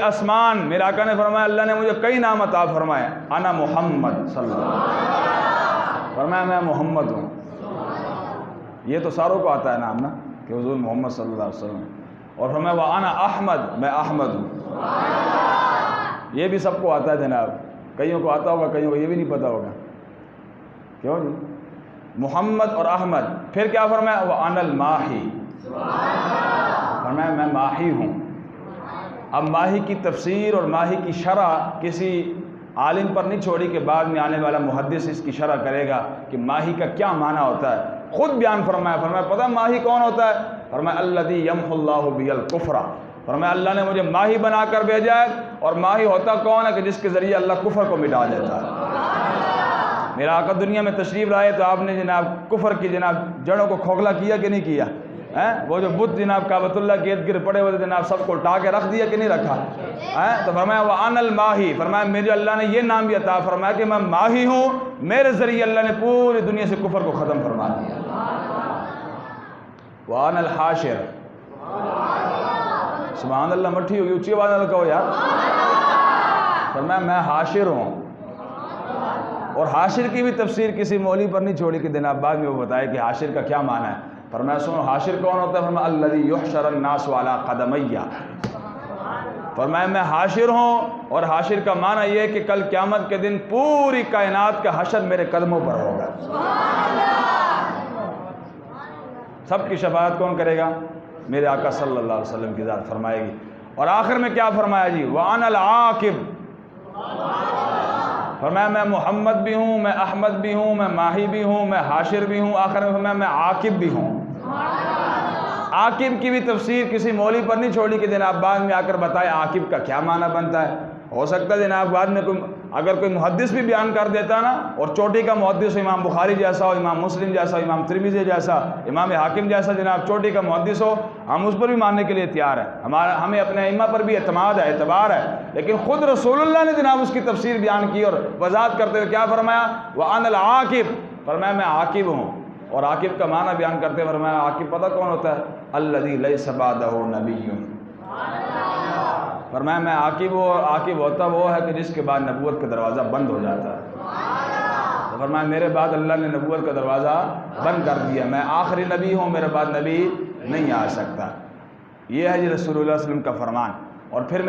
آسمان میرے آقا نے فرمایا اللہ نے مجھے کئی نام عطا فرمائے، انا محمد صلی اللہ علیہ وسلم، فرمایا میں محمد ہوں۔ یہ تو ساروں کو آتا ہے نام نا کہ حضور محمد صلی اللہ علیہ وسلم، اور فرمایا وانا احمد، میں احمد ہوں۔ یہ بھی سب کو آتا ہے جناب، کئیوں کو آتا ہوگا، کئیوں کو یہ بھی نہیں پتا ہوگا، کیوں جی؟ محمد اور احمد۔ پھر کیا فرمایا وانا الماحی، فرمایا میں ماحی ہوں۔ اب ماہی کی تفسیر اور ماہی کی شرح کسی عالم پر نہیں چھوڑی کہ بعد میں آنے والا محدث اس کی شرح کرے گا کہ ماہی کا کیا معنی ہوتا ہے۔ خود بیان فرمایا پتہ ماہی کون ہوتا ہے؟ فرمایا الذی یمحو اللہ بہ الکفر، فرمایا اللہ نے مجھے ماہی بنا کر بھیجا ہے، اور ماہی ہوتا کون ہے کہ جس کے ذریعے اللہ کفر کو مٹا دیتا ہے۔ میرا آقا دنیا میں تشریف لائے تو آپ نے جناب کفر کی جناب جڑوں کو کھوکھلا کیا کہ نہیں کیا؟ وہ جو بت جناب کعبۃ اللہ کے ارد گرد پڑے ہوئے تھے جناب، سب کو اٹھا کے رکھ دیا کہ نہیں رکھا؟ تو فرمایا وَأَنَا الْمَاحِي، فرمایا مجھے اللہ نے یہ نام بھی عطا فرمایا کہ میں ماہی ہوں، میرے ذریعے اللہ نے پوری دنیا سے کفر کو ختم فرما دیا۔ وَأَنَا الْحَاشِرُ، سبحان اللہ، مٹھی ہوگی، اونچی آواز نہ کہو یار۔ فرمایا میں حاشر ہوں، اور حاشر کی بھی تفسیر کسی مولوی پر نہیں چھوڑی کہ جناب بعد میں وہ بتائے کہ حاشر کا کیا معنی ہے۔ فرمایا سنو حاشر کون ہوتا ہے؟ فرمایا الذی یحشر الناس علی قدمی، فرمایا میں حاشر ہوں، اور حاشر کا معنی یہ ہے کہ کل قیامت کے دن پوری کائنات کا حشر میرے قدموں پر ہوگا۔ سب کی شفاعت کون کرے گا؟ میرے آقا صلی اللہ علیہ وسلم کی ذات فرمائے گی۔ اور آخر میں کیا فرمایا جی؟ وَأَنَا الْعَاقِبُ، فرمایا میں محمد بھی ہوں، میں احمد بھی ہوں، میں ماہی بھی ہوں، میں حاشر بھی ہوں، آخر میں فرمایا میں عاقب بھی ہوں۔ عاقب کی بھی تفسیر کسی مولوی پر نہیں چھوڑی کہ جناب بعد میں آ کر بتائے عاقب کا کیا معنی بنتا ہے۔ ہو سکتا ہے جناب بعد میں اگر کوئی محدث بھی بیان کر دیتا نا، اور چوٹی کا محدث ہو، امام بخاری جیسا ہو، امام مسلم جیسا ہو، امام ترمذی جیسا، امام حاکم جیسا جناب چوٹی کا محدث ہو، ہم اس پر بھی ماننے کے لیے تیار ہیں، ہمیں اپنے ائمہ پر بھی اعتماد ہے، اعتبار ہے، لیکن خود رسول اللہ نے جناب اس کی تفسیر بیان کی اور وضاحت کرتے ہوئے کیا فرمایا؟ وَأَنَا الْعَاقِبُ، فرمایا میں عاقب ہوں، اور عاقب کا معنی بیان کرتے ہوئے فرمایا عاقب پتہ کون ہوتا ہے؟ الذی لیس بعدہ نبی، فرمایا میں عاقب ہوں، اور عاقب ہوتا وہ ہے کہ جس کے بعد نبوت کا دروازہ بند ہو جاتا ہے۔ تو فرمایا میرے بعد اللہ نے نبوت کا دروازہ بند کر دیا، میں آخری نبی ہوں، میرے بعد نبی نہیں آ سکتا۔ یہ ہے جی رسول اللہ صلی اللہ علیہ وسلم کا فرمان۔ اور پھر